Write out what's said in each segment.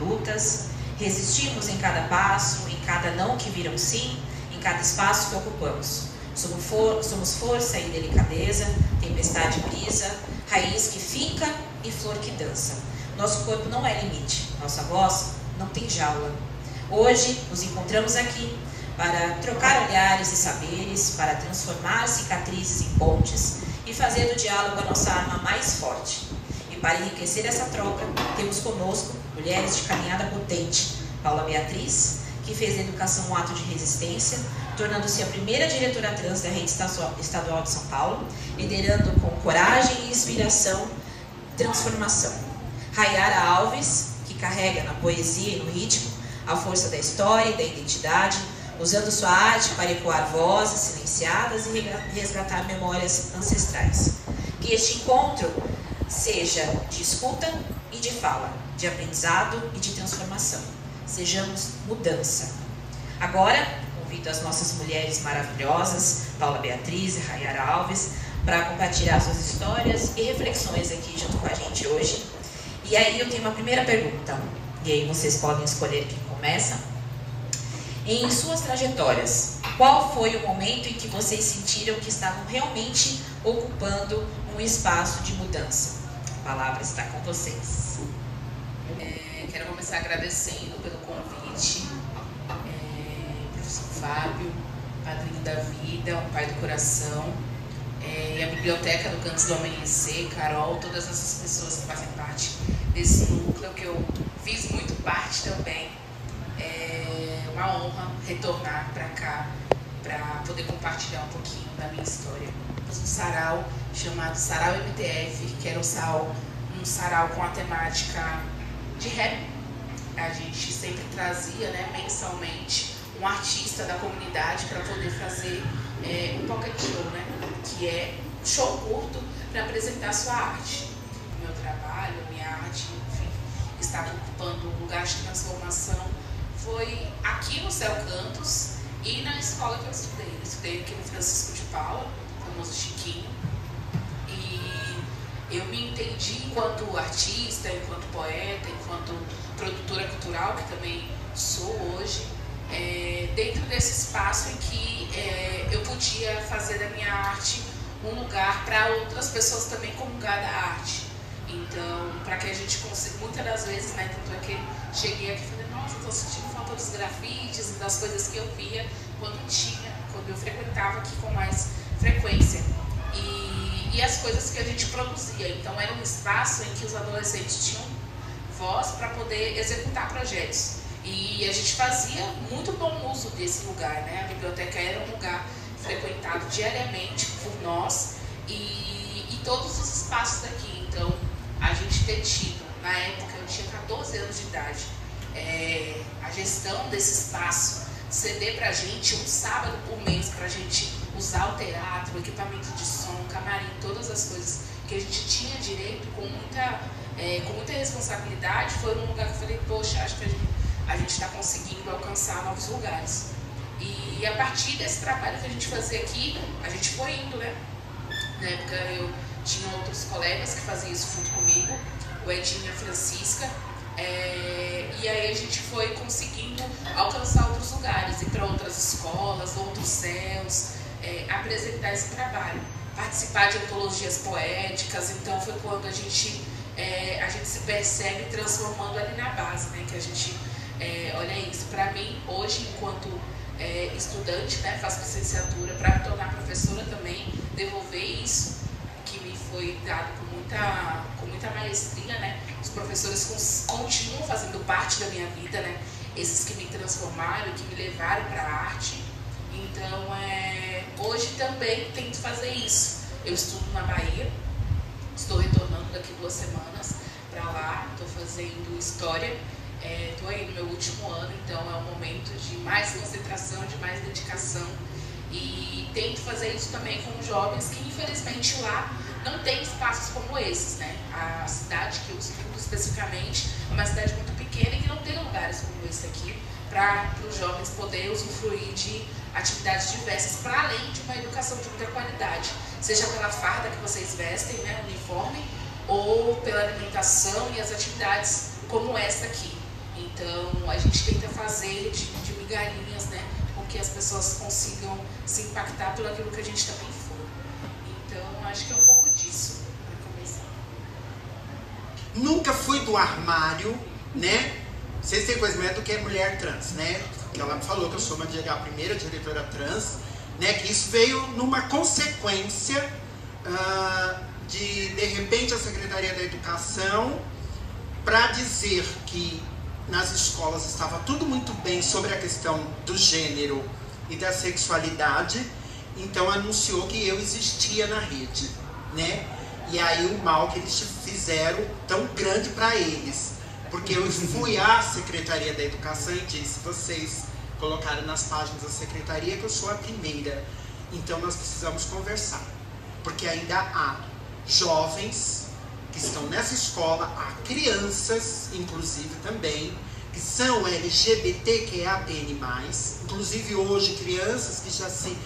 lutas, resistimos em cada passo, em cada não que viram sim, em cada espaço que ocupamos. Somos força e delicadeza, tempestade e brisa, raiz que fica e flor que dança. Nosso corpo não é limite, nossa voz não tem jaula. Hoje nos encontramos aqui para trocar olhares e saberes, para transformar cicatrizes em pontes e fazer do diálogo a nossa arma mais forte. E para enriquecer essa troca, temos conosco mulheres de caminhada potente. Paula Beatriz, que fez da educação um ato de resistência, tornando-se a primeira diretora trans da Rede Estadual de São Paulo, liderando com coragem e inspiração, transformação. Rayara Alves, que carrega na poesia e no ritmo a força da história e da identidade, usando sua arte para ecoar vozes silenciadas e resgatar memórias ancestrais. Que este encontro seja de escuta e de fala, de aprendizado e de transformação. Sejamos mudança. Agora, convido as nossas mulheres maravilhosas, Paula Beatriz e Rayara Alves, para compartilhar suas histórias e reflexões aqui junto com a gente hoje. E aí eu tenho uma primeira pergunta, e aí vocês podem escolher quem começa. Em suas trajetórias, qual foi o momento em que vocês sentiram que estavam realmente ocupando um espaço de mudança? A palavra está com vocês. Quero começar agradecendo pelo convite, professor Fábio, padrinho da vida, um pai do coração, e a biblioteca do Cantos do Amanhecer, Carol, todas essas pessoas que fazem parte desse núcleo, que eu fiz muito parte também. É uma honra retornar para cá, para poder compartilhar um pouquinho da minha história. Fiz um sarau chamado Sarau MTF, que era um sarau com a temática de rap. A gente sempre trazia, né, mensalmente um artista da comunidade para poder fazer um pocket show, né, que é um show curto para apresentar a sua arte. O meu trabalho, a minha arte, enfim, estava ocupando um lugar de transformação. Foi aqui no Céu Cantos e na escola que eu estudei. Eu estudei aqui no Francisco de Paula, famoso Chiquinho. E eu me entendi enquanto artista, enquanto poeta, enquanto produtora cultural, que também sou hoje, dentro desse espaço em que eu podia fazer da minha arte um lugar para outras pessoas também comungar da arte. Então, para que a gente consiga, muitas das vezes, né, tanto é que cheguei aqui e falei, nossa, estou sentindo falta dos grafites, das coisas que eu via quando eu frequentava aqui com mais frequência. E as coisas que a gente produzia. Então, era um espaço em que os adolescentes tinham voz para poder executar projetos. E a gente fazia muito bom uso desse lugar, né? A biblioteca era um lugar frequentado diariamente por nós e todos os espaços daqui. Então, a gente ter tido, na época eu tinha 14 anos de idade, a gestão desse espaço, ceder pra gente um sábado por mês pra gente usar o teatro, o equipamento de som, o camarim, todas as coisas que a gente tinha direito com muita responsabilidade, foi um lugar que eu falei, poxa, acho que a gente está conseguindo alcançar novos lugares. E a partir desse trabalho que a gente fazia aqui, a gente foi indo, né? Na época eu tinha outros colegas que faziam isso junto comigo, o Edinho e a Francisca, e aí a gente foi conseguindo alcançar outros lugares, ir para outras escolas, outros céus, apresentar esse trabalho, participar de antologias poéticas. Então foi quando a gente se percebe transformando ali na base, né? Que a gente olha isso. Para mim, hoje, enquanto estudante, né, faço licenciatura, para me tornar professora também, devolver isso que me foi dado com muita maestria, né? Os professores continuam fazendo parte da minha vida, né? Esses que me transformaram, que me levaram para a arte. Então, hoje também tento fazer isso. Eu estudo na Bahia, estou retornando daqui 2 semanas para lá, estou fazendo história. Estou aí no meu último ano, então é um momento de mais concentração, de mais dedicação, e tento fazer isso também com jovens que infelizmente lá não tem espaços como esses, né? A cidade que eu estudo especificamente é uma cidade muito pequena e que não tem lugares como esse aqui para os jovens poderem usufruir de atividades diversas, para além de uma educação de muita qualidade, seja pela farda que vocês vestem, né, o uniforme, ou pela alimentação e as atividades como essa aqui. Então, a gente tenta fazer de migalhinhas, né? Com que as pessoas consigam se impactar pelo aquilo que a gente também for. Então, acho que é um pouco disso, para começar. Nunca fui do armário, né? Vocês têm conhecimento do que é mulher trans, né? Que ela me falou que eu sou a primeira diretora trans, né? Que isso veio numa consequência de repente, a Secretaria da Educação, para dizer que nas escolas estava tudo muito bem sobre a questão do gênero e da sexualidade, então anunciou que eu existia na rede, né? E aí o mal que eles fizeram tão grande para eles, porque eu fui à Secretaria da Educação e disse: vocês colocaram nas páginas da Secretaria que eu sou a primeira, então nós precisamos conversar, porque ainda há jovens que estão nessa escola, há crianças, inclusive também, que são LGBTQIAPN+, inclusive hoje crianças que já se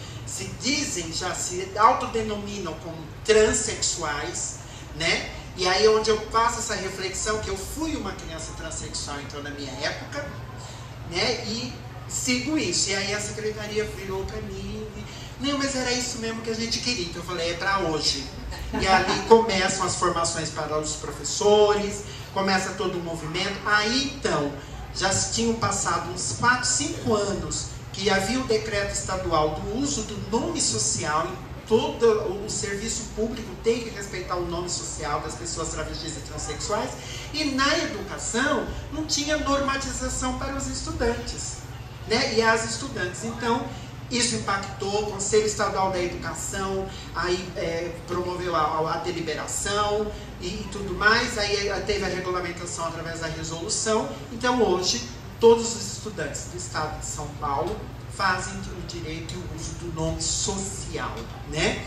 dizem, já se autodenominam como transexuais, né? E aí onde eu faço essa reflexão, que eu fui uma criança transexual então na minha época, né? E sigo isso. E aí a secretaria virou para mim: não, mas era isso mesmo que a gente queria. Então eu falei: é para hoje. E ali começam as formações para os professores, começa todo o movimento. Aí então, já tinham passado uns 4, 5 anos que havia o decreto estadual do uso do nome social. Todo o serviço público tem que respeitar o nome social das pessoas travestis e transexuais. E na educação não tinha normatização para os estudantes, né? E as estudantes. Então, isso impactou. O Conselho Estadual da Educação aí promoveu a deliberação e tudo mais. Aí teve a regulamentação através da resolução. Então hoje todos os estudantes do estado de São Paulo fazem o direito e o uso do nome social, né?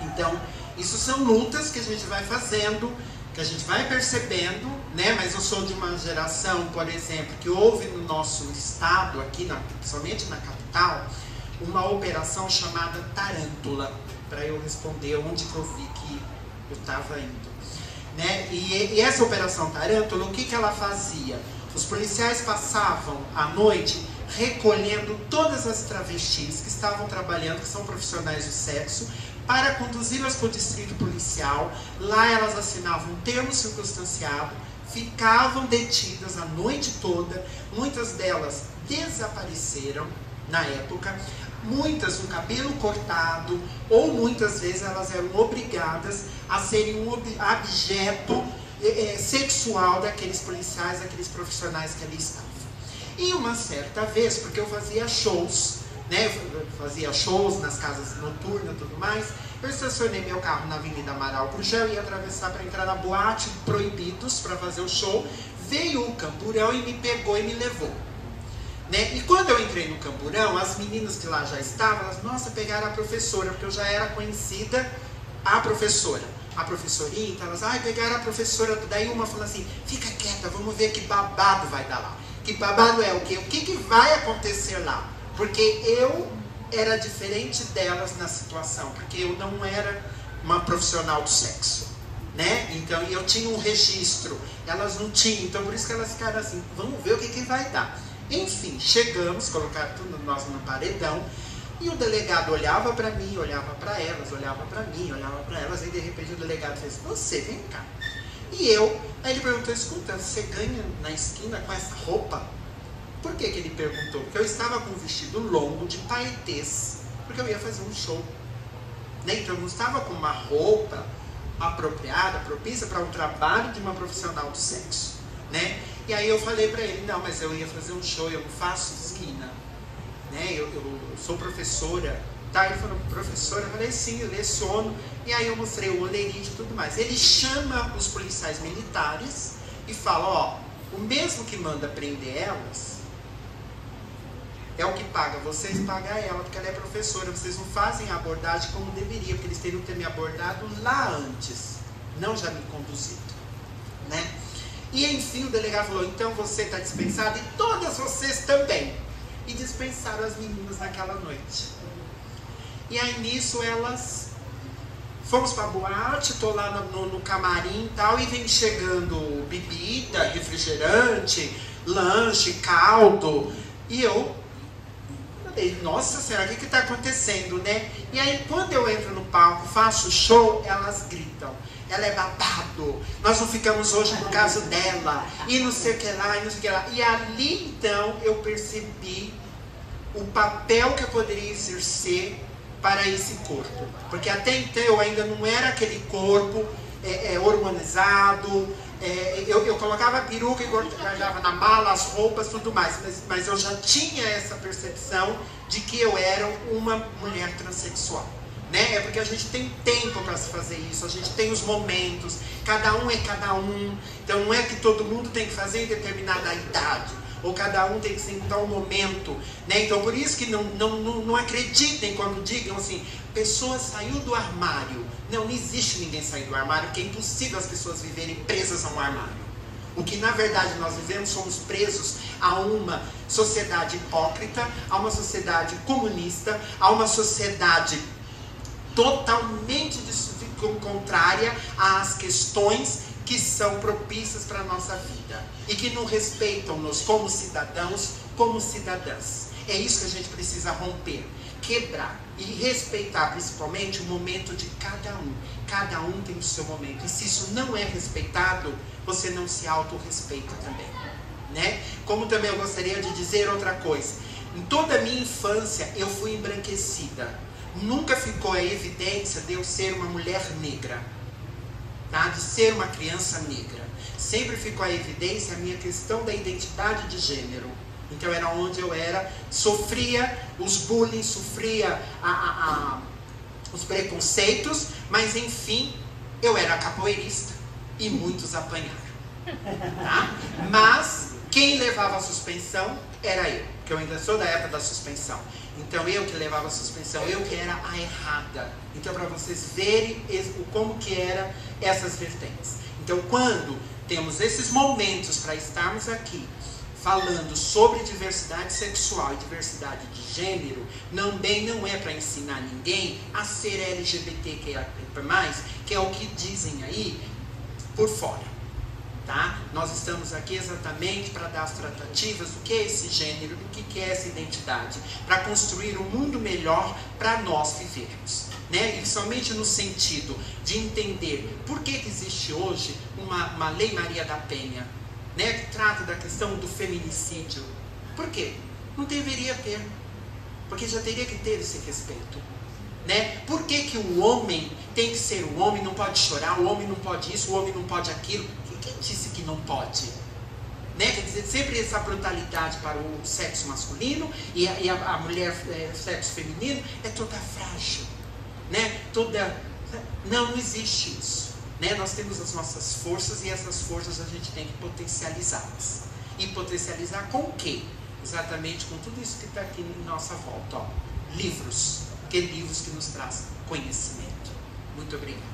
Então isso são lutas que a gente vai fazendo, que a gente vai percebendo, né? Mas eu sou de uma geração, por exemplo, que houve no nosso estado, aqui principalmente na capital, uma operação chamada Tarântula, para eu responder onde que eu vi que eu estava indo, né? E essa operação Tarântula, o que que ela fazia? Os policiais passavam à noite recolhendo todas as travestis que estavam trabalhando, que são profissionais do sexo, para conduzi-las para o distrito policial. Lá elas assinavam um termo circunstanciado, ficavam detidas a noite toda. Muitas delas desapareceram na época, muitas com cabelo cortado, ou muitas vezes elas eram obrigadas a serem um objeto sexual daqueles policiais, daqueles profissionais que ali estavam. E uma certa vez, porque eu fazia shows, né, eu fazia shows nas casas noturnas e tudo mais, eu estacionei meu carro na Avenida Amaral Gurgel e ia atravessar para entrar na boate Proibidos para fazer o show. Veio o camburão e me pegou e me levou, né? E quando eu entrei no camburão, as meninas que lá já estavam, elas: nossa, pegaram a professora, porque eu já era conhecida a professora. A professorinha, então elas: ai, pegaram a professora. Daí uma falou assim: fica quieta, vamos ver que babado vai dar lá. Que babado é o quê? O que que vai acontecer lá? Porque eu era diferente delas na situação, porque eu não era uma profissional do sexo, né? Então, eu tinha um registro, elas não tinham, então por isso que elas ficaram assim: vamos ver o que que vai dar. Enfim, chegamos, colocaram tudo nós no paredão, e o delegado olhava para mim, olhava para elas, olhava para mim, olhava para elas, e de repente o delegado fez: você, vem cá. E aí ele perguntou: escuta, você ganha na esquina com essa roupa? Por que que ele perguntou? Porque eu estava com um vestido longo de paetês, porque eu ia fazer um show, né? Então eu não estava com uma roupa apropriada, propícia para um trabalho de uma profissional do sexo, né? E aí eu falei para ele: não, mas eu ia fazer um show, eu não faço esquina, né? Eu sou professora. Tá, ele falou: professora? Eu falei: sim, eu leciono. E aí eu mostrei o olerite e tudo mais. Ele chama os policiais militares e fala: ó, o mesmo que manda prender elas é o que paga, vocês pagam ela, porque ela é professora, vocês não fazem a abordagem como deveria, porque eles teriam que ter me abordado lá antes, não já me conduzido, né? E enfim o delegado falou: então você está dispensado e todas vocês também. E dispensaram as meninas naquela noite. E aí nisso elas... fomos pra boate, tô lá no camarim e tal, e vem chegando bebida, refrigerante, lanche, caldo. E eu falei, nossa senhora, o que está acontecendo, né? E aí, quando eu entro no palco, faço show, elas gritam. Ela é babado. Nós não ficamos hoje por causa dela. E não sei o que lá, e não sei o que lá. E ali, então, eu percebi o papel que eu poderia exercer para esse corpo. Porque até então eu ainda não era aquele corpo hormonizado. Eu colocava a peruca e guardava na mala as roupas, tudo mais. Mas eu já tinha essa percepção de que eu era uma mulher transexual. Né? É porque a gente tem tempo para se fazer isso, a gente tem os momentos, cada um é cada um. Então não é que todo mundo tem que fazer em determinada idade, ou cada um tem que ser em tal momento. Né? Então por isso que não acreditem quando digam assim, pessoa saiu do armário. Não existe ninguém sair do armário, porque é impossível as pessoas viverem presas a um armário. O que na verdade nós vivemos, somos presos a uma sociedade hipócrita, a uma sociedade comunista, a uma sociedade totalmente contrária às questões que são propícias para a nossa vida e que não respeitam-nos como cidadãos, como cidadãs. É isso que a gente precisa romper, quebrar e respeitar principalmente o momento de cada um. Cada um tem o seu momento, e se isso não é respeitado, você não se autorrespeita também, né? Como também eu gostaria de dizer outra coisa, em toda a minha infância eu fui embranquecida. Nunca ficou a evidência de eu ser uma mulher negra, tá? De ser uma criança negra. Sempre ficou a evidência a minha questão da identidade de gênero. Então era onde eu sofria os bullying, sofria os preconceitos, mas enfim, eu era capoeirista e muitos apanharam. Tá? Mas quem levava a suspensão era eu, porque eu ainda sou da época da suspensão. Então eu que levava a suspensão, eu que era a errada. Então para vocês verem como que eram essas vertentes. Então quando temos esses momentos para estarmos aqui falando sobre diversidade sexual e diversidade de gênero, também não é para ensinar ninguém a ser LGBTQIA+, que é o que dizem aí por fora. Tá? Nós estamos aqui exatamente para dar as tratativas do que é esse gênero, do que é essa identidade, para construir um mundo melhor para nós vivermos, né? E somente no sentido de entender por que existe hoje uma Lei Maria da Penha, né? Que trata da questão do feminicídio. Por quê? Não deveria ter, porque já teria que ter esse respeito. Né? Por que o homem tem que ser o homem, não pode chorar, o homem não pode isso, o homem não pode aquilo? Quem disse que não pode? Né? Quer dizer, sempre essa brutalidade para o sexo masculino e a mulher, sexo feminino, é toda frágil. Né? Não existe isso. Né? Nós temos as nossas forças e essas forças a gente tem que potencializá-las. E potencializar com o quê? Exatamente com tudo isso que está aqui em nossa volta. Ó. Livros. Que livros que nos trazem conhecimento. Muito obrigada.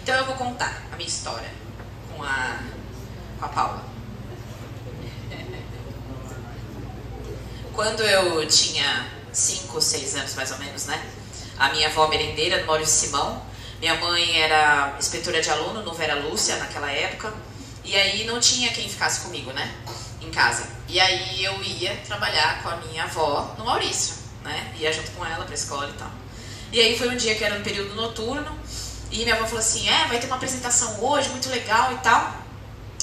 Então eu vou contar a minha história com a Paula. Quando eu tinha 5 ou 6 anos mais ou menos, né? A minha avó merendeira, do Maurício Simão. Minha mãe era inspetora de aluno no Vera Lúcia naquela época. E aí não tinha quem ficasse comigo, né? Em casa. E aí eu ia trabalhar com a minha avó no Maurício. Né? Ia junto com ela pra escola e tal. E aí foi um dia que era no período noturno. E minha avó falou assim, vai ter uma apresentação hoje, muito legal e tal.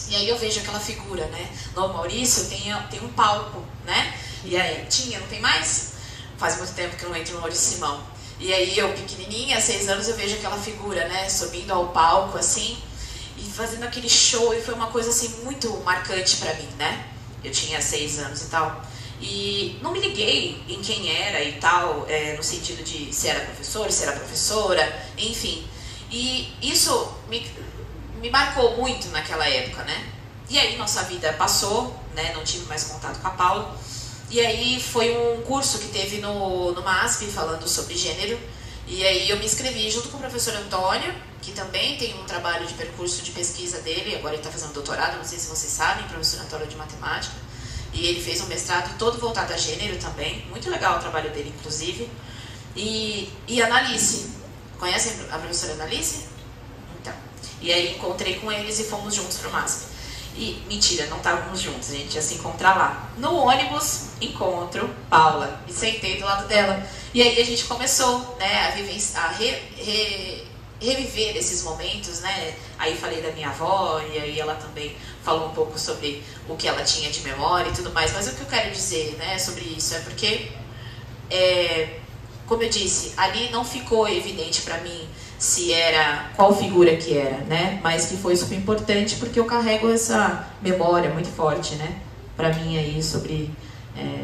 E aí eu vejo aquela figura, né? No Maurício tem um palco, né? E aí, não tem mais? Faz muito tempo que eu não entro no Maurício Simão. E aí eu, pequenininha, 6 anos, eu vejo aquela figura, né? Subindo ao palco, assim, e fazendo aquele show. E foi uma coisa, assim, muito marcante pra mim, né? Eu tinha 6 anos e tal. E não me liguei em quem era e tal, no sentido de se era professor, se era professora, enfim. E isso me marcou muito naquela época, né? E aí nossa vida passou, né? Não tive mais contato com a Paula. E aí foi um curso que teve no MASP falando sobre gênero. E aí eu me inscrevi junto com o professor Antônio, que também tem um trabalho de percurso de pesquisa dele, agora ele está fazendo doutorado, não sei se vocês sabem, professor Antônio de Matemática. E ele fez um mestrado todo voltado a gênero também. Muito legal o trabalho dele, inclusive. E a Analice. Conhecem a professora Analice? Então. E aí encontrei com eles e fomos juntos para o MASP. E, mentira, não estávamos juntos, a gente ia se encontrar lá. No ônibus, encontro Paula, e sentei do lado dela. E aí a gente começou, né, a reviver esses momentos, né? Aí falei da minha avó, e aí ela também falou um pouco sobre o que ela tinha de memória e tudo mais. Mas o que eu quero dizer, né, sobre isso é porque, como eu disse, ali não ficou evidente para mim se era, qual figura que era, né? Mas que foi super importante porque eu carrego essa memória muito forte, né? Para mim aí sobre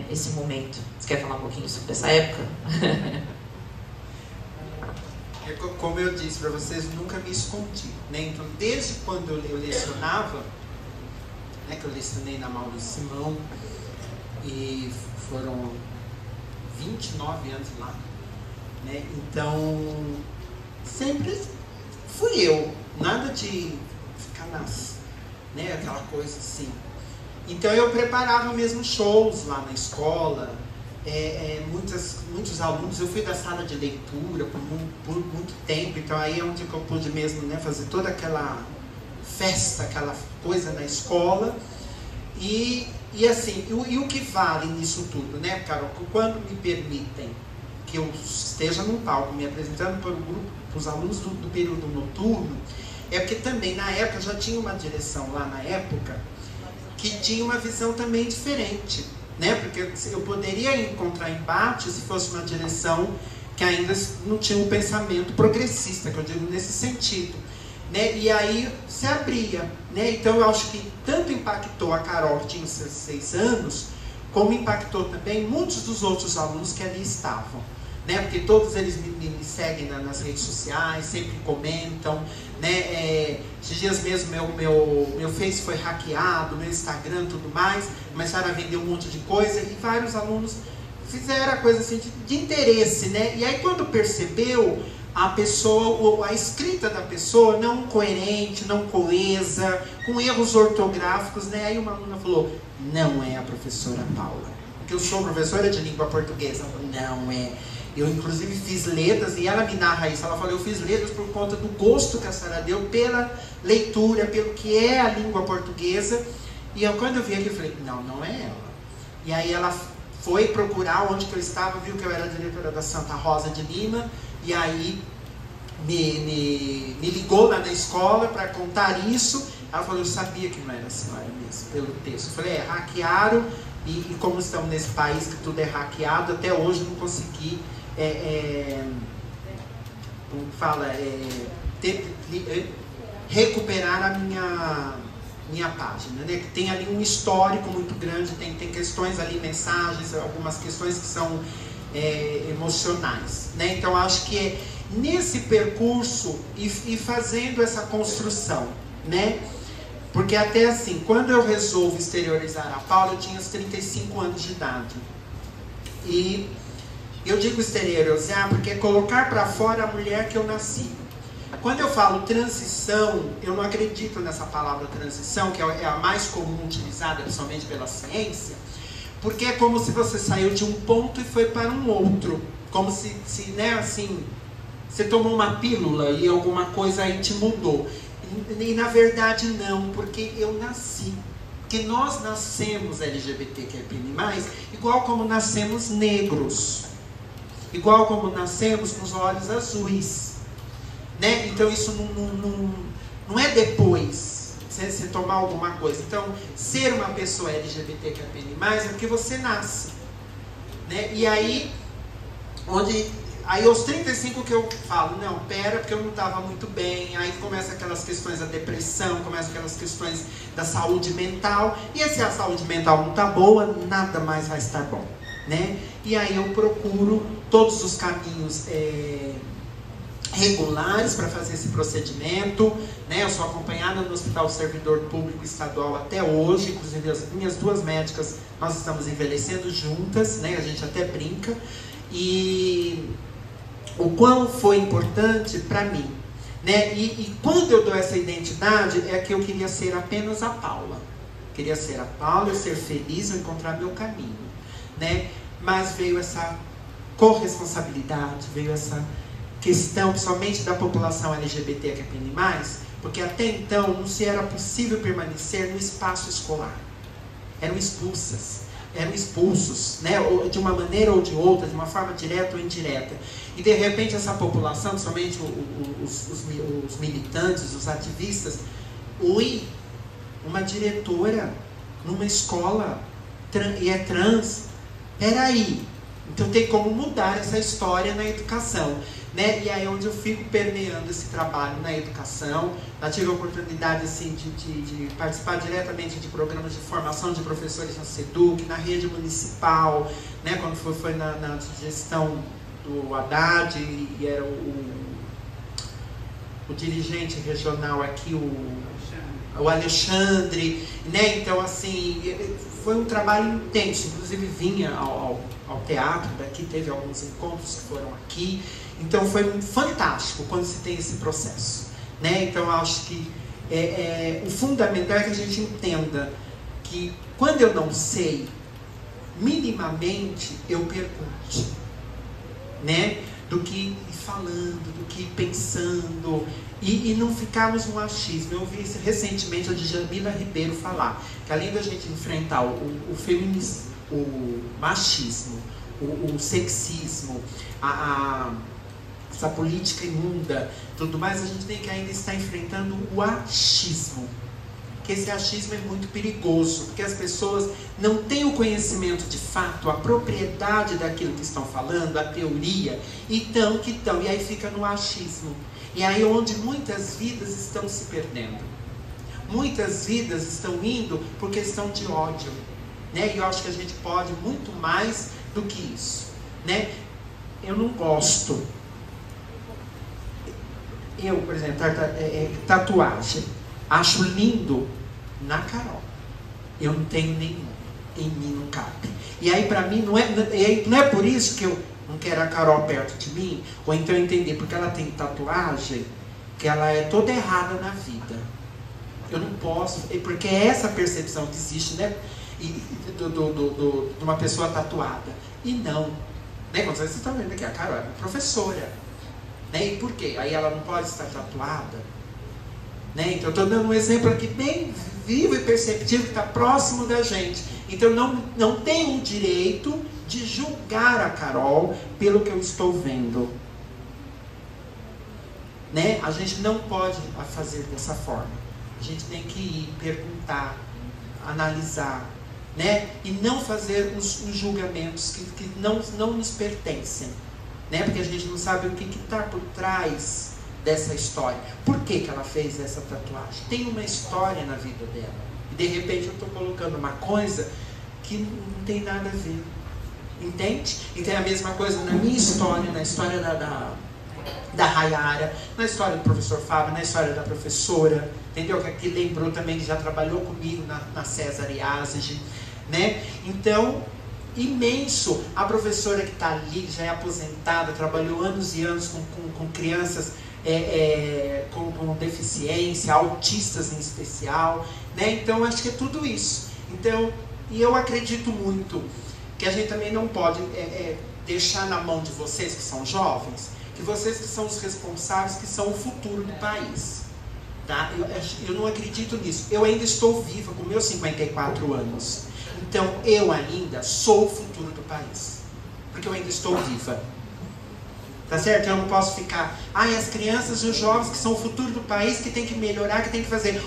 esse momento. Você quer falar um pouquinho sobre essa época? Como eu disse para vocês, nunca me escondi, né? Então, desde quando eu lecionava, né, que eu lecionei na Mauro Simão, e foram 29 anos lá, né? Então, sempre fui eu, nada de ficar né, aquela coisa assim. Então eu preparava mesmo shows lá na escola, muitos alunos, eu fui da sala de leitura por muito tempo, então aí é onde eu pude mesmo, né, fazer toda aquela festa, aquela coisa na escola. E assim, e o que vale nisso tudo, né, Carol? Quando me permitem que eu esteja num palco me apresentando para o grupo, para os alunos do período noturno, é porque também na época já tinha uma direção lá na época que tinha uma visão também diferente, né? Porque eu poderia encontrar embate se fosse uma direção que ainda não tinha um pensamento progressista, que eu digo nesse sentido, né? E aí se abria, né? Então eu acho que tanto impactou a Carol, que tinha 6 anos, como impactou também muitos dos outros alunos que ali estavam, né? Porque todos eles me seguem nas redes sociais, sempre comentam, né? Esses dias mesmo meu Face foi hackeado, meu Instagram, tudo mais, começaram a vender um monte de coisa e vários alunos fizeram a coisa assim de interesse, né? E aí quando percebeu a pessoa, a escrita da pessoa não coerente, não coesa, com erros ortográficos, né? Aí uma aluna falou, não é a professora Paula, porque eu sou professora de língua portuguesa. Não é. Eu inclusive fiz letras, e ela me narra isso, ela falou, eu fiz letras por conta do gosto que a senhora deu pela leitura, pelo que é a língua portuguesa. E eu, quando eu vi aqui, eu falei, não é ela. E aí ela foi procurar onde que eu estava, viu que eu era diretora da Santa Rosa de Lima, e aí me ligou lá na escola para contar isso. Ela falou, eu sabia que não era a senhora mesmo, pelo texto. Eu falei, hackearam, e como estamos nesse país que tudo é hackeado, até hoje eu não consegui como fala, recuperar a minha página, né? Que tem ali um histórico muito grande, tem questões ali, mensagens, algumas questões que são emocionais, né? Então acho que é nesse percurso e fazendo essa construção, né? Porque até assim, quando eu resolvo exteriorizar a Paula, eu tinha os 35 anos de idade. E eu digo exteriorizar porque é colocar para fora a mulher que eu nasci. Quando eu falo transição, eu não acredito nessa palavra transição, que é a mais comum utilizada, principalmente pela ciência, porque é como se você saiu de um ponto e foi para um outro. Como se né, assim, você tomou uma pílula e alguma coisa aí te mudou. E na verdade não, porque eu nasci. Porque nós nascemos LGBTQIA+, igual como nascemos negros. Igual como nascemos com os olhos azuis. Né? Então isso não é depois você tomar alguma coisa. Então, ser uma pessoa LGBTQIA+, é porque você nasce. Né? E aí, aí aos 35 que eu falo, não, pera, porque eu não estava muito bem. Aí começa aquelas questões da depressão, começa aquelas questões da saúde mental. E se a saúde mental não está boa, nada mais vai estar bom. Né? E aí eu procuro todos os caminhos regulares para fazer esse procedimento, né? Eu sou acompanhada no Hospital Servidor Público Estadual até hoje, inclusive as minhas 2 médicas, nós estamos envelhecendo juntas, né? A gente até brinca, e o quão foi importante para mim, né? E quando eu dou essa identidade, é que eu queria ser apenas a Paula, queria ser a Paula, eu ser feliz, eu encontrar meu caminho, né? Mas veio essa corresponsabilidade, veio essa questão, principalmente da população LGBTQIA+, Porque até então não se era possível permanecer no espaço escolar. Eram expulsos, né? De uma maneira ou de outra, de uma forma direta ou indireta. E de repente essa população, somente os militantes, os ativistas, uma diretora numa escola e é trans, peraí, então tem como mudar essa história na educação, né? E aí é onde eu fico permeando esse trabalho na educação. Eu tive a oportunidade assim, de participar diretamente de programas de formação de professores na SEDUC, na rede municipal, né? Quando foi na gestão do Haddad e era o dirigente regional aqui, o Alexandre, né? Então assim, foi um trabalho intenso, inclusive vinha ao teatro daqui, teve alguns encontros que foram aqui, então foi fantástico quando se tem esse processo, né? Então acho que o fundamental é que a gente entenda que quando eu não sei, minimamente eu pergunte, né? Do que ir falando, do que ir pensando, e não ficarmos no achismo. Eu ouvi recentemente a Djamila Ribeiro falar que além da gente enfrentar o feminismo, o machismo, o sexismo, essa política imunda, tudo mais, a gente tem que ainda estar enfrentando o achismo. Que esse achismo é muito perigoso, porque as pessoas não têm o conhecimento de fato, a propriedade daquilo que estão falando, a teoria, e aí fica no achismo. E aí onde muitas vidas estão se perdendo. Muitas vidas estão indo por questão de ódio, né? E eu acho que a gente pode muito mais do que isso, né? Eu não gosto. Eu, por exemplo, tatuagem. Acho lindo na Carol. Eu não tenho nenhum. Em mim não cabe. E aí pra mim não é por isso que eu não quero a Carol perto de mim. Ou então entender porque ela tem tatuagem que ela é toda errada na vida. Eu não posso. Porque é essa percepção que existe, né? De uma pessoa tatuada. E não. Né? Quando vocês estão vendo aqui, a Carol é uma professora. Né? E por quê? Aí ela não pode estar tatuada. Né? Então eu estou dando um exemplo aqui bem vivo e perceptível que está próximo da gente. Então não tenho o direito de julgar a Carol pelo que eu estou vendo. Né? A gente não pode fazer dessa forma. A gente tem que ir, perguntar, analisar, né? E não fazer os julgamentos que não nos pertencem. Né? Porque a gente não sabe o que está por trás dessa história. Por que ela fez essa tatuagem? Tem uma história na vida dela. E de repente eu estou colocando uma coisa que não tem nada a ver. Entende? Então é a mesma coisa na minha história, na história da Rayara, na história do professor Fábio, na história da professora, entendeu? Que aqui lembrou também que já trabalhou comigo na César Iazig, né? Então, imenso. A professora que está ali, já é aposentada, trabalhou anos e anos com crianças com deficiência, autistas em especial, né? Então acho que é tudo isso. Então, e eu acredito muito que a gente também não pode deixar na mão de vocês que são jovens, que vocês que são os responsáveis, que são o futuro do país, tá? Eu não acredito nisso. Eu ainda estou viva com meus 54 anos, então eu ainda sou o futuro do país, porque eu ainda estou viva. Tá certo? Eu não posso ficar, as crianças e os jovens que são o futuro do país, que tem que melhorar, que tem que fazer.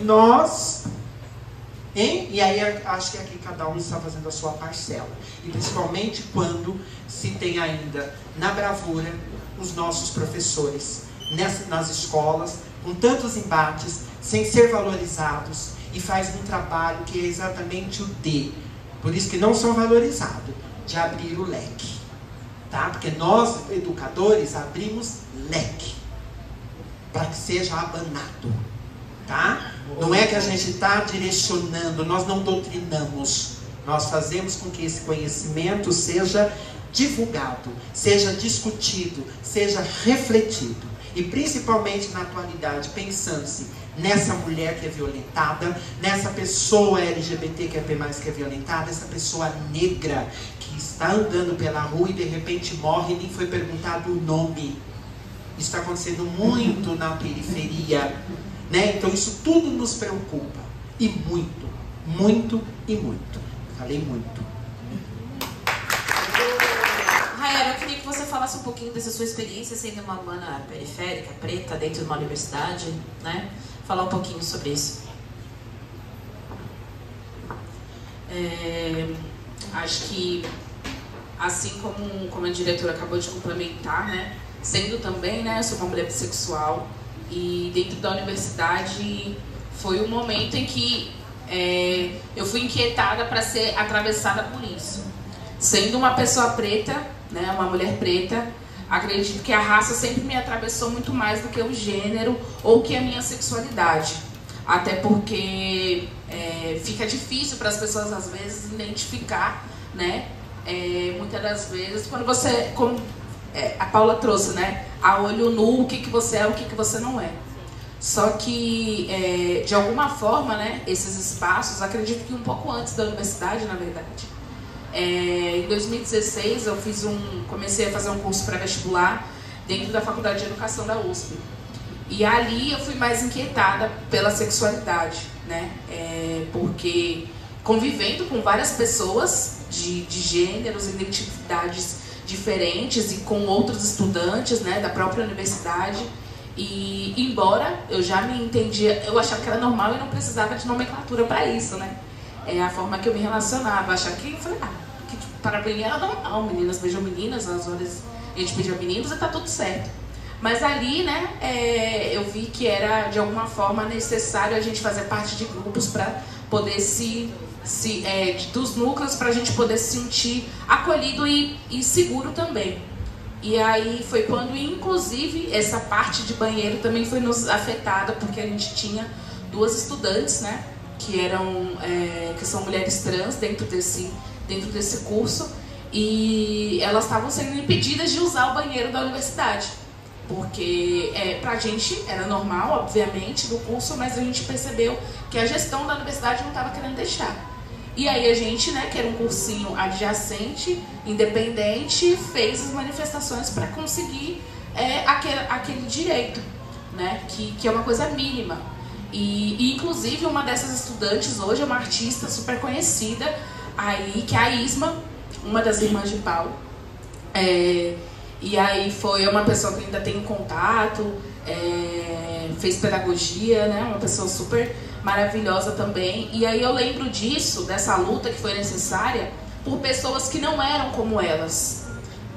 Nós, hein? E aí acho que aqui cada um está fazendo a sua parcela. E principalmente quando se tem ainda na bravura os nossos professores nas escolas, com tantos embates, sem ser valorizados, e faz um trabalho que é exatamente por isso que não são valorizados, de abrir o leque. Tá? Porque nós, educadores, abrimos leque para que seja abanado. Tá? Não é que a gente está direcionando, nós não doutrinamos. Nós fazemos com que esse conhecimento seja divulgado, seja discutido, seja refletido. E principalmente na atualidade, pensando-se nessa mulher que é violentada, nessa pessoa LGBT que é violentada, essa pessoa negra que está andando pela rua e de repente morre e nem foi perguntado o nome. Isso está acontecendo muito na periferia, né? Então isso tudo nos preocupa. E muito, muito e muito. Falei muito. Rayara, eu queria que você falasse um pouquinho dessa sua experiência sendo uma mana periférica, preta, dentro de uma universidade, né? Falar um pouquinho sobre isso. Acho que, assim como a diretora acabou de complementar, né? Sendo também, né? Eu sou uma mulher bissexual e dentro da universidade foi um momento em que eu fui inquietada para ser atravessada por isso. Sendo uma pessoa preta, né, uma mulher preta, acredito que a raça sempre me atravessou muito mais do que o gênero ou que a minha sexualidade. Até porque fica difícil para as pessoas, às vezes, identificar, né? Muitas das vezes, quando você, como a Paula trouxe, né? A olho nu, o que você é, o que você não é. Só que, de alguma forma, né, esses espaços, acredito que um pouco antes da universidade, na verdade, em 2016 eu comecei a fazer um curso pré-vestibular dentro da Faculdade de Educação da USP. E ali eu fui mais inquietada pela sexualidade, né? Porque convivendo com várias pessoas de gêneros, identidades diferentes e com outros estudantes, né, da própria universidade. E embora eu já me entendia, eu achava que era normal e não precisava de nomenclatura para isso, né? É a forma que eu me relacionava. Eu achava que, eu falei, que para mim era normal, meninas beijam meninas, às horas a gente beija meninos e tá tudo certo. Mas ali, né, eu vi que era de alguma forma necessário a gente fazer parte de grupos para poder dos núcleos, para a gente poder se sentir acolhido e seguro também. E aí foi quando, inclusive, essa parte de banheiro também foi nos afetada, porque a gente tinha duas estudantes, né, que são mulheres trans dentro desse curso, e elas estavam sendo impedidas de usar o banheiro da universidade. Porque pra gente era normal, obviamente, do curso, mas a gente percebeu que a gestão da universidade não estava querendo deixar. E aí a gente, né, que era um cursinho adjacente, independente, fez as manifestações para conseguir aquele direito, né, que é uma coisa mínima. E inclusive uma dessas estudantes hoje é uma artista super conhecida aí, que é a Isma, uma das irmãs de Paulo. E aí foi uma pessoa que ainda tem contato, fez pedagogia, né? Uma pessoa super maravilhosa também. E aí eu lembro disso, dessa luta que foi necessária, por pessoas que não eram como elas.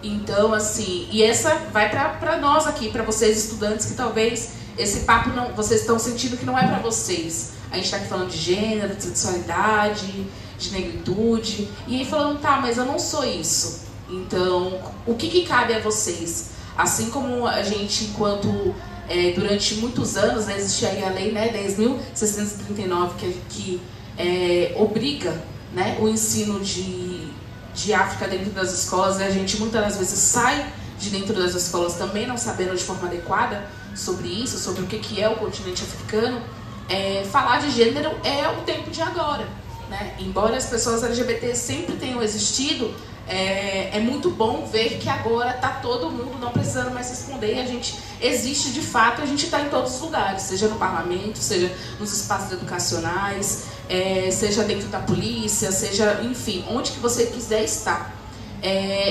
Então, assim, e essa vai pra nós aqui, pra vocês estudantes, que talvez esse papo não, vocês estão sentindo que não é pra vocês. A gente tá aqui falando de gênero, de sexualidade, de negritude, e aí falando, tá, mas eu não sou isso. Então, o que cabe a vocês? Assim como a gente, enquanto durante muitos anos, né, existe aí a lei, né, 10.639, que obriga, né, o ensino de África dentro das escolas, e a gente muitas das vezes sai de dentro das escolas também não sabendo de forma adequada sobre isso, sobre o que é o continente africano. Falar de gênero é o tempo de agora, né? Embora as pessoas LGBT sempre tenham existido, é muito bom ver que agora está todo mundo não precisando mais se esconder, e a gente existe de fato, a gente está em todos os lugares, seja no parlamento, seja nos espaços educacionais, seja dentro da polícia, seja, enfim, onde que você quiser estar.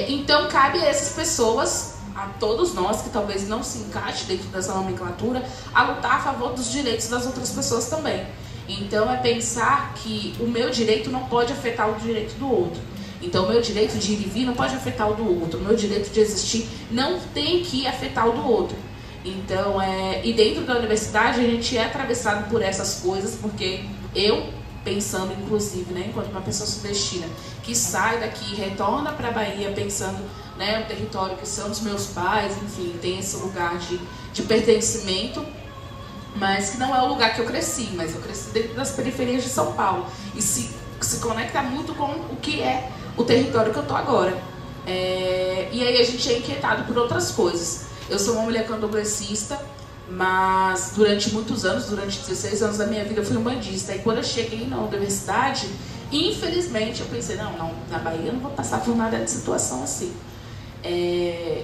Então cabe a essas pessoas, a todos nós que talvez não se encaixe dentro dessa nomenclatura, a lutar a favor dos direitos das outras pessoas também. Então é pensar que o meu direito não pode afetar o direito do outro. Então, o meu direito de ir e vir não pode afetar o do outro. O meu direito de existir não tem que afetar o do outro. Então, e dentro da universidade, a gente é atravessado por essas coisas, porque eu, pensando inclusive, né, enquanto uma pessoa sudestina, que sai daqui, retorna para a Bahia, pensando, né, o território que são dos meus pais, enfim, tem esse lugar de pertencimento, mas que não é o lugar que eu cresci, mas eu cresci dentro das periferias de São Paulo. E se conecta muito com o que é o território que eu tô agora. E aí a gente é inquietado por outras coisas. Eu sou uma mulher candomblessista, mas durante muitos anos, durante 16 anos da minha vida, eu fui umbandista. E quando eu cheguei na universidade, infelizmente, eu pensei, não, na Bahia eu não vou passar por nada de situação assim.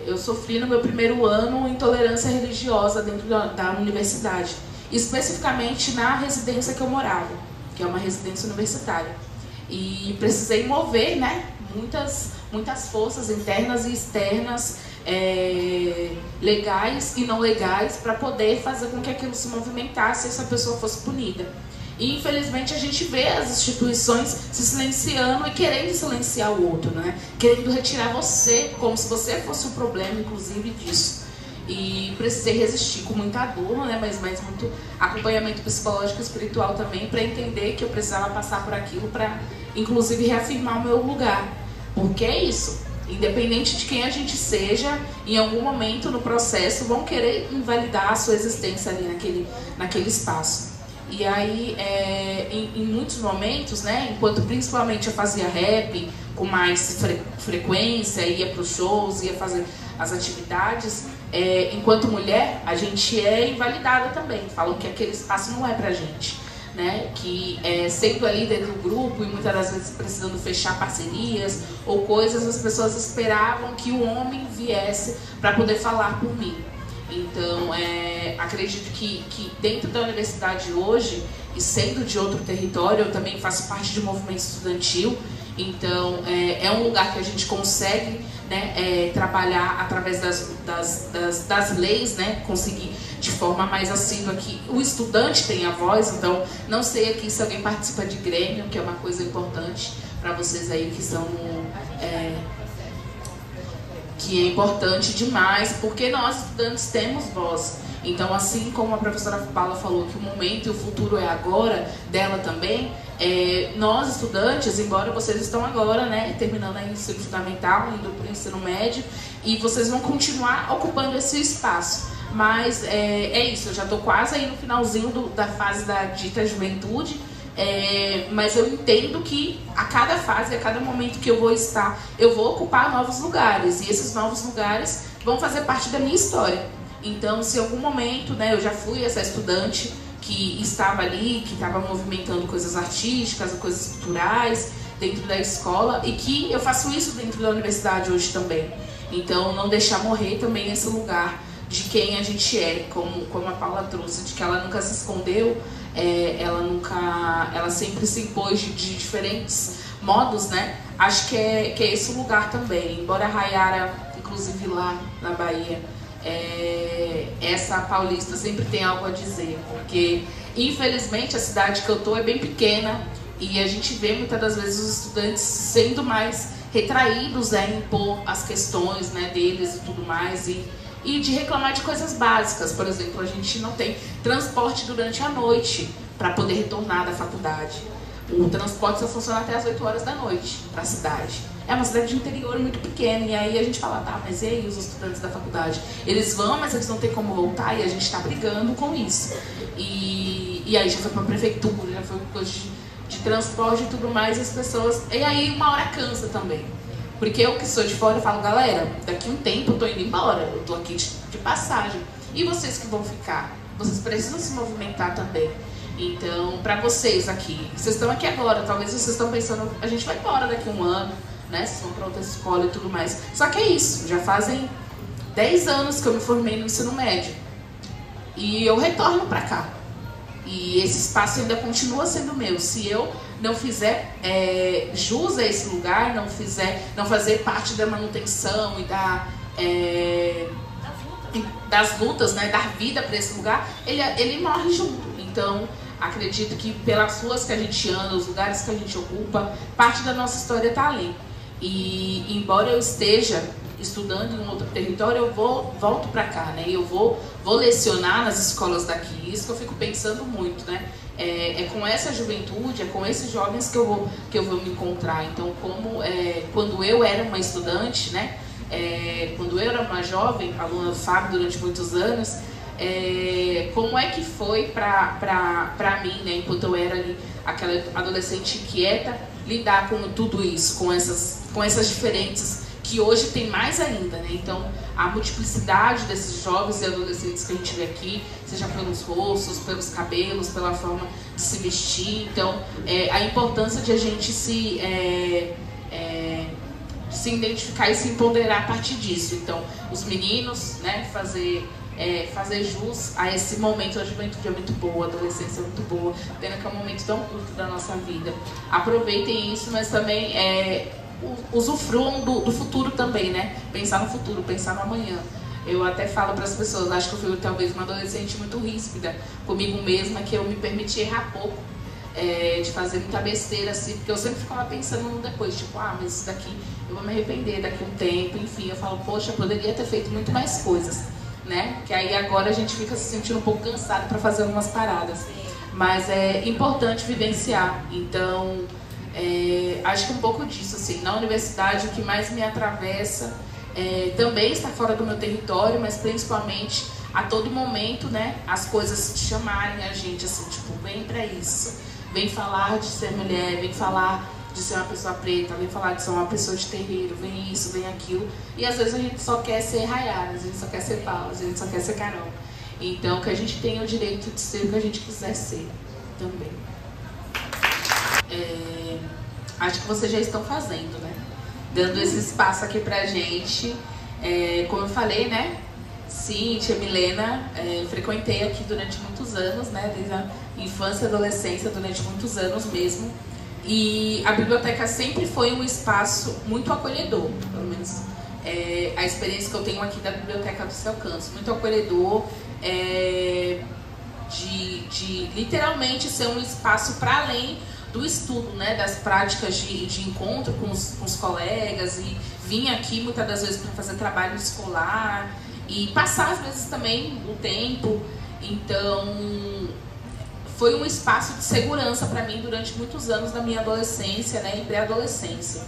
eu sofri no meu primeiro ano intolerância religiosa dentro da universidade, especificamente na residência que eu morava, que é uma residência universitária. E precisei mover, né, muitas forças internas e externas, legais e não legais, para poder fazer com que aquilo se movimentasse e essa pessoa fosse punida. E infelizmente a gente vê as instituições se silenciando e querendo silenciar o outro, né? Querendo retirar você, como se você fosse o problema, inclusive, disso. E precisei resistir com muita dor, né? Mas muito acompanhamento psicológico e espiritual também, para entender que eu precisava passar por aquilo para, inclusive, reafirmar o meu lugar. Porque é isso. Independente de quem a gente seja, em algum momento no processo vão querer invalidar a sua existência ali naquele espaço. E aí, em muitos momentos, né, enquanto principalmente eu fazia rap com mais frequência, ia para os shows, ia fazer as atividades, enquanto mulher, a gente é invalidada também. Falam que aquele espaço não é pra gente, né? Que sendo a líder do grupo e muitas das vezes precisando fechar parcerias ou coisas, as pessoas esperavam que o homem viesse para poder falar por mim. Então, acredito que dentro da universidade hoje, e sendo de outro território, eu também faço parte de um movimento estudantil, então é um lugar que a gente consegue, né, trabalhar através das leis, né, conseguir de forma mais assídua que o estudante tenha voz. Então, não sei aqui se alguém participa de grêmio, que é uma coisa importante para vocês aí que são... que é importante demais, porque nós estudantes temos voz. Então, assim como a professora Paula falou que o momento e o futuro é agora, dela também, nós estudantes, embora vocês estão agora, né, terminando aí o ensino fundamental, indo para o ensino médio, e vocês vão continuar ocupando esse espaço. Mas é isso, eu já estou quase aí no finalzinho da fase da dita juventude, mas eu entendo que a cada fase, a cada momento que eu vou estar, eu vou ocupar novos lugares, e esses novos lugares vão fazer parte da minha história. Então, se em algum momento, né, eu já fui essa estudante que estava ali, que estava movimentando coisas artísticas, coisas culturais dentro da escola, e que eu faço isso dentro da universidade hoje também. Então, não deixar morrer também esse lugar de quem a gente é, como a Paula trouxe, de que ela nunca se escondeu, ela sempre se impôs de diferentes modos, né? Acho que é esse o lugar também. Embora a Rayara, inclusive lá na Bahia, essa paulista sempre tem algo a dizer, porque infelizmente a cidade que eu tô é bem pequena e a gente vê muitas das vezes os estudantes sendo mais retraídos em impor as questões, né, deles e tudo mais, e de reclamar de coisas básicas. Por exemplo, a gente não tem transporte durante a noite para poder retornar da faculdade. O transporte só funciona até as 8 horas da noite para a cidade. É uma cidade de interior muito pequena, e aí a gente fala, tá, mas e aí os estudantes da faculdade? Eles vão, mas eles não têm como voltar, e a gente está brigando com isso. E aí já foi para a prefeitura, já foi coisa de transporte e tudo mais, e as pessoas... E aí uma hora cansa também. Porque eu que sou de fora, eu falo, galera, daqui a um tempo eu tô indo embora, eu tô aqui de passagem. E vocês que vão ficar? Vocês precisam se movimentar também. Então, para vocês aqui, vocês estão aqui agora, talvez vocês estão pensando, a gente vai embora daqui a um ano, né? Vocês vão para outra escola e tudo mais. Só que é isso, já fazem 10 anos que eu me formei no ensino médio. E eu retorno para cá. E esse espaço ainda continua sendo meu. Se eu não fizer jus a esse lugar, não fazer parte da manutenção e das lutas, né, dar vida para esse lugar, ele morre junto. Então, acredito que pelas ruas que a gente anda, os lugares que a gente ocupa, parte da nossa história está ali. E embora eu esteja estudando em um outro território, eu volto para cá, né? Eu vou lecionar nas escolas daqui. Isso que eu fico pensando muito, né? É com essa juventude, é com esses jovens que eu vou me encontrar. Então, quando eu era uma estudante, né? Quando eu era uma jovem, aluna do Fábio durante muitos anos, como é que foi pra mim, né? Enquanto eu era ali aquela adolescente inquieta, lidar com tudo isso, com essas diferenças que hoje tem mais ainda, né? Então, a multiplicidade desses jovens e adolescentes que a gente vê aqui, seja pelos rostos, pelos cabelos, pela forma de se vestir. Então, a importância de a gente se identificar e se empoderar a partir disso. Então, os meninos, né, fazer jus a esse momento. A juventude é muito boa, a adolescência é muito boa, pena que é um momento tão curto da nossa vida. Aproveitem isso, mas também usufruam do futuro também, né? Pensar no futuro, pensar no amanhã. Eu até falo para as pessoas, acho que eu fui talvez uma adolescente muito ríspida comigo mesma, que eu me permiti errar pouco, de fazer muita besteira, assim, porque eu sempre ficava pensando no depois, tipo, mas isso daqui eu vou me arrepender daqui a um tempo, enfim, eu falo, poxa, eu poderia ter feito muito mais coisas, né? Que aí agora a gente fica se sentindo um pouco cansado para fazer algumas paradas, mas é importante vivenciar. Então, acho que um pouco disso, assim, na universidade o que mais me atravessa também está fora do meu território, mas principalmente a todo momento, né, as coisas chamarem a gente, assim, tipo, vem pra isso, vem falar de ser mulher, vem falar de ser uma pessoa preta, vem falar de ser uma pessoa de terreiro, vem isso, vem aquilo, e às vezes a gente só quer ser Rayara, a gente só quer ser Paula, a gente só quer ser Carol. Então, que a gente tenha o direito de ser o que a gente quiser ser também. Acho que vocês já estão fazendo, né? Dando esse espaço aqui pra gente. Como eu falei, né? Cíntia, Milena, frequentei aqui durante muitos anos, né? Desde a infância e adolescência, durante muitos anos mesmo. E a biblioteca sempre foi um espaço muito acolhedor, pelo menos a experiência que eu tenho aqui da Biblioteca do Seu Canto. Muito acolhedor, de literalmente ser um espaço para além do estudo, né, das práticas de encontro com os colegas, e vim aqui muitas das vezes para fazer trabalho escolar e passar às vezes também o tempo. Então foi um espaço de segurança para mim durante muitos anos da minha adolescência, né, e pré-adolescência.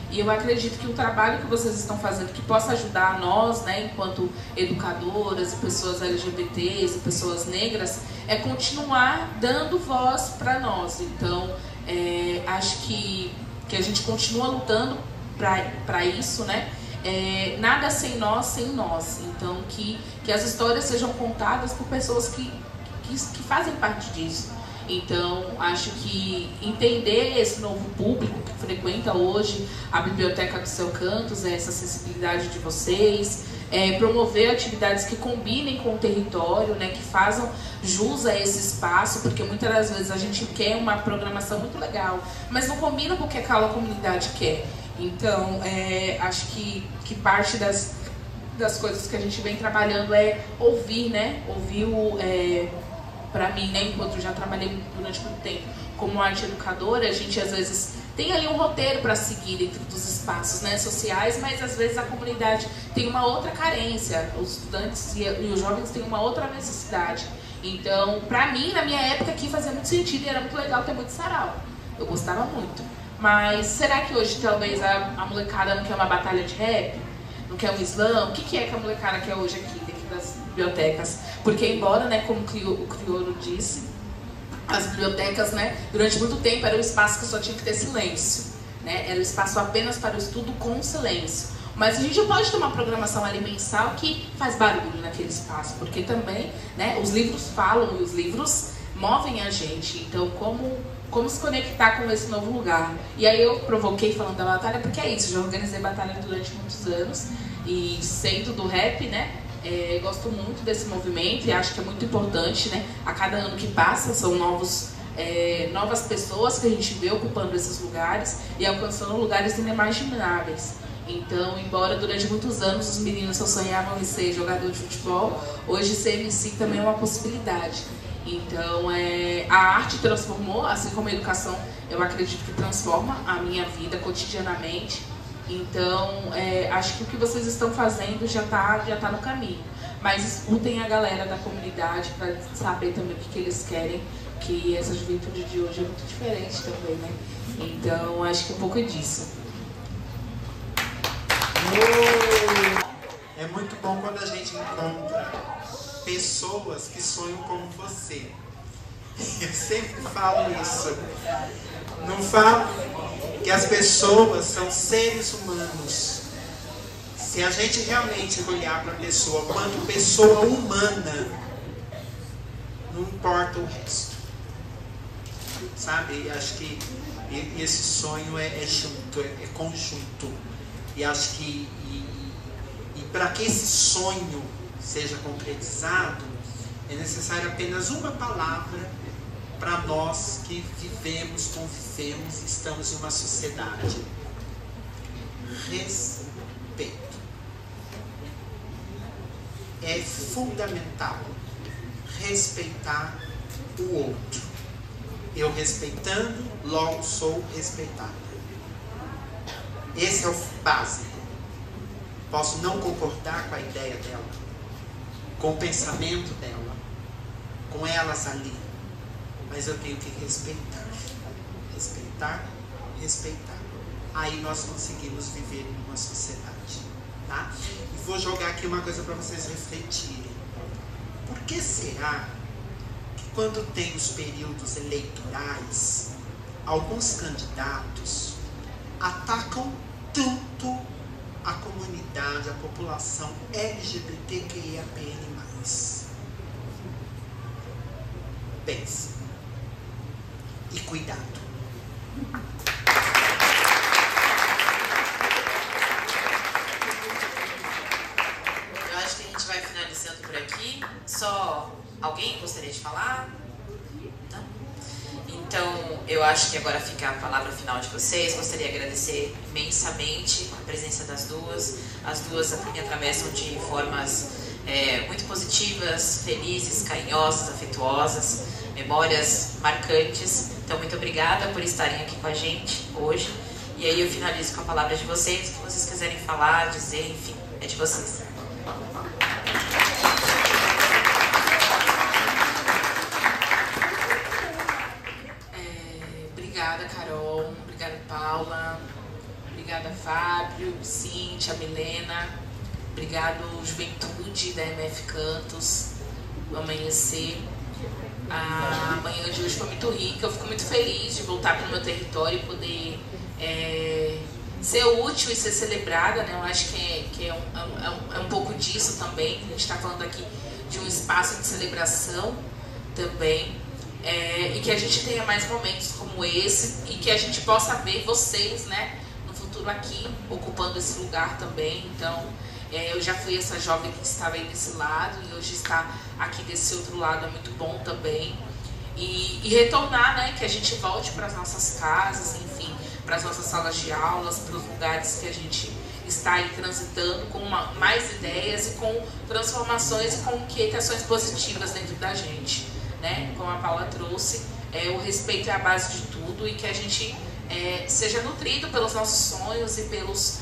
E eu acredito que o trabalho que vocês estão fazendo, que possa ajudar nós, né, enquanto educadoras e pessoas LGBTs e pessoas negras, é continuar dando voz para nós. Então, acho que a gente continua lutando para isso, né? Nada sem nós, sem nós. Então, que as histórias sejam contadas por pessoas que fazem parte disso. Então, acho que entender esse novo público que frequenta hoje a Biblioteca do Seu Cantos, essa acessibilidade de vocês, promover atividades que combinem com o território, né, que façam jus a esse espaço, porque muitas das vezes a gente quer uma programação muito legal, mas não combina com o que aquela comunidade quer. Então, acho que parte das coisas que a gente vem trabalhando é ouvir, né, ouvir para mim, né, enquanto eu já trabalhei durante muito tempo como arte educadora, a gente às vezes tem ali um roteiro para seguir dentro dos espaços, né, sociais, mas às vezes a comunidade tem uma outra carência, os estudantes e os jovens têm uma outra necessidade. Então, para mim, na minha época aqui fazia muito sentido e era muito legal ter muito sarau. Eu gostava muito. Mas será que hoje talvez a molecada não quer uma batalha de rap? Não quer um slam? O que é que a molecada quer hoje aqui dentro das bibliotecas? Porque embora, né, como o Criolo disse, as bibliotecas, né, durante muito tempo era um espaço que só tinha que ter silêncio, né? Era um espaço apenas para o estudo com silêncio. Mas a gente pode ter uma programação ali mensal que faz barulho naquele espaço, porque também, né, os livros falam e os livros movem a gente. Então, como se conectar com esse novo lugar? E aí eu provoquei falando da batalha, porque é isso, já organizei batalha durante muitos anos, e sendo do rap, né, gosto muito desse movimento e acho que é muito importante, né? A cada ano que passa são novas pessoas que a gente vê ocupando esses lugares e alcançando lugares inimagináveis. Então, embora durante muitos anos os meninos só sonhavam em ser jogador de futebol, hoje ser MC também é uma possibilidade. Então, a arte transformou, assim como a educação, eu acredito que transforma a minha vida cotidianamente. Então, acho que o que vocês estão fazendo já tá no caminho. Mas escutem a galera da comunidade para saber também o que eles querem, que essa juventude de hoje é muito diferente também, né? Então, acho que um pouco disso. É muito bom quando a gente encontra pessoas que sonham como você. Eu sempre falo isso. Não falo que as pessoas são seres humanos. Se a gente realmente olhar para a pessoa quanto pessoa humana, não importa o resto. Sabe? Acho que esse sonho é junto, é conjunto. E acho que para que esse sonho seja concretizado, é necessário apenas uma palavra para nós que vivemos, convivemos, estamos em uma sociedade: respeito. É fundamental respeitar o outro. Eu respeitando, logo sou respeitada. Esse é o básico. Posso não concordar com a ideia dela, com o pensamento dela, com elas ali, mas eu tenho que respeitar. Respeitar, respeitar. Aí nós conseguimos viver em uma sociedade, tá? E vou jogar aqui uma coisa para vocês refletirem. Por que será que quando tem os períodos eleitorais, alguns candidatos atacam tanto a comunidade, a população LGBTQIAPN+. Pense. E cuidado. Eu acho que a gente vai finalizando por aqui. Só alguém gostaria de falar? Não? Então, eu acho que agora fica a palavra final de vocês. Gostaria de agradecer imensamente a presença das duas. As duas me atravessam de formas muito positivas, felizes, carinhosas, afetuosas, memórias marcantes. Então, muito obrigada por estarem aqui com a gente hoje. E aí eu finalizo com a palavra de vocês. O que vocês quiserem falar, dizer, enfim, é de vocês. Obrigada, Carol. Obrigada, Paula. Obrigada, Fábio, Cíntia, Milena. Obrigado, Juventude da MF Cantos, do Amanhecer. A manhã de hoje foi muito rica. Eu fico muito feliz de voltar para o meu território e poder ser útil e ser celebrada, né? Eu acho que é um pouco disso também. A gente está falando aqui de um espaço de celebração também. E que a gente tenha mais momentos como esse e que a gente possa ver vocês, né, no futuro aqui, ocupando esse lugar também. Então, eu já fui essa jovem que estava aí desse lado e hoje está aqui desse outro lado é muito bom também. E retornar, né, que a gente volte para as nossas casas, enfim, para as nossas salas de aulas, para os lugares que a gente está aí transitando com mais ideias e com transformações e com inquietações positivas dentro da gente. Né? Como a Paula trouxe, o respeito é a base de tudo e que a gente seja nutrido pelos nossos sonhos e pelos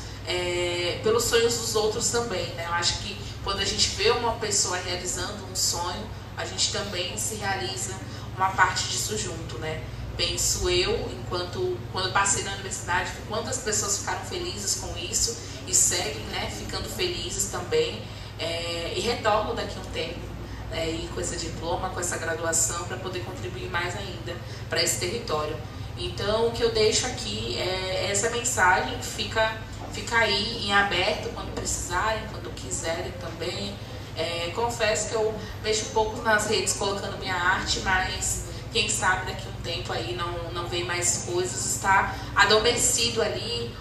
sonhos dos outros também. Né? Eu acho que quando a gente vê uma pessoa realizando um sonho, a gente também se realiza uma parte disso junto. Né? Penso eu, quando passei na universidade, quantas pessoas ficaram felizes com isso e seguem, né, ficando felizes também e retornam daqui a um tempo. E com esse diploma, com essa graduação, para poder contribuir mais ainda para esse território. Então, o que eu deixo aqui é essa mensagem que fica aí em aberto quando precisarem, quando quiserem também. Confesso que eu mexo um pouco nas redes colocando minha arte, mas quem sabe daqui a um tempo aí não vem mais coisas, está adormecido ali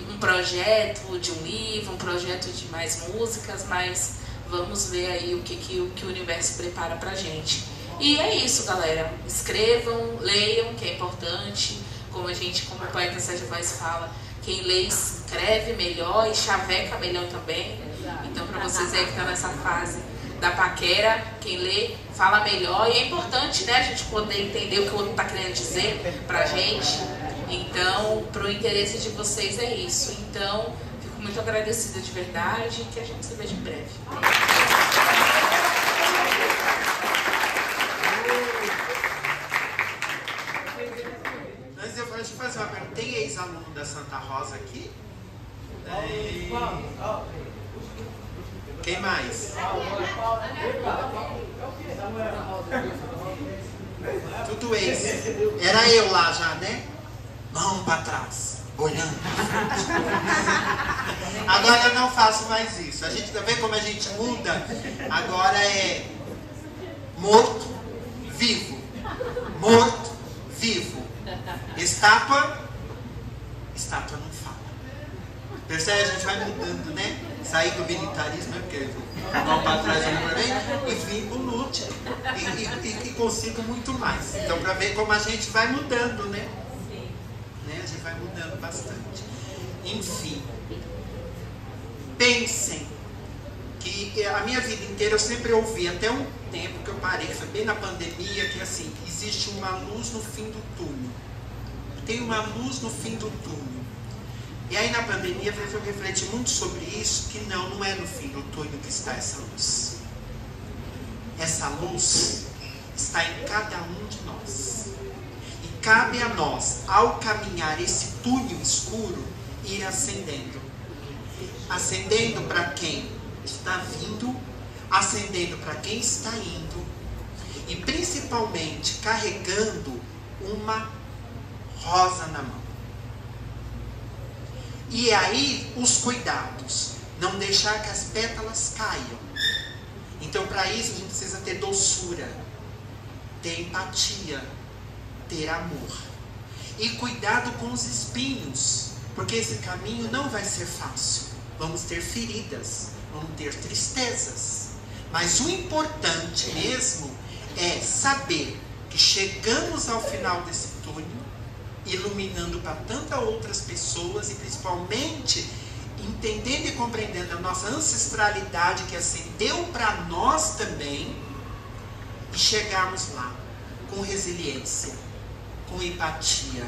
um projeto de um livro, um projeto de mais músicas, mas vamos ver aí o que o universo prepara pra gente. E é isso, galera. Escrevam, leiam, que é importante. Como o poeta Sérgio Vaz fala, quem lê escreve melhor e chaveca melhor também. Então, para vocês aí que estão nessa fase da paquera, quem lê fala melhor. E é importante, né, a gente poder entender o que o outro está querendo dizer pra gente. Então, pro interesse de vocês é isso. Então, muito agradecida de verdade e que a gente se veja em breve. Mas deixa eu fazer uma pergunta. Tem ex-aluno da Santa Rosa aqui? Quem mais? Tudo ex. Era eu lá já, né? Mão pra trás, olhando. Agora eu não faço mais isso. A gente vê como a gente muda. Agora é morto, vivo. Morto, vivo. Estátua não fala. Percebe? A gente vai mudando, né? Sair do militarismo, né? Porque não para trás e vim com lute. E consigo muito mais. Então, para ver como a gente vai mudando, né? A gente vai mudando bastante. Enfim. Pensem que a minha vida inteira eu sempre ouvi, até um tempo que eu parei, foi bem na pandemia, que assim, existe uma luz no fim do túnel. Tem uma luz no fim do túnel. E aí na pandemia eu refleti muito sobre isso, que não é no fim do túnel que está essa luz. Essa luz está em cada um de nós. E cabe a nós, ao caminhar esse túnel escuro, ir acendendo. Acendendo para quem está vindo, acendendo para quem está indo, e principalmente carregando uma rosa na mão. E aí os cuidados, não deixar que as pétalas caiam. Então para isso a gente precisa ter doçura, ter empatia, ter amor. E cuidado com os espinhos, porque esse caminho não vai ser fácil. Vamos ter feridas, vamos ter tristezas. Mas o importante mesmo é saber que chegamos ao final desse túnel, iluminando para tantas outras pessoas e principalmente entendendo e compreendendo a nossa ancestralidade que acendeu para nós também, e chegarmos lá com resiliência, com empatia,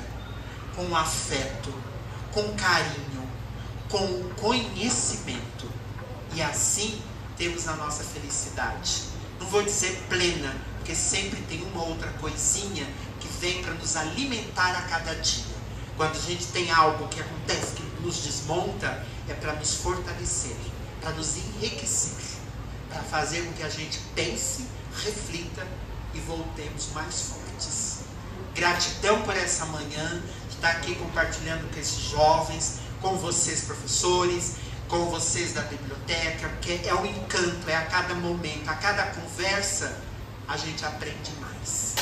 com afeto, com carinho, com conhecimento, e assim temos a nossa felicidade. Não vou dizer plena, porque sempre tem uma outra coisinha que vem para nos alimentar a cada dia. Quando a gente tem algo que acontece, que nos desmonta, é para nos fortalecer, para nos enriquecer, para fazer com que a gente pense, reflita e voltemos mais fortes. Gratidão por essa manhã, de estar aqui compartilhando com esses jovens, com vocês professores, com vocês da biblioteca, porque é um encanto, é a cada momento, a cada conversa, a gente aprende mais.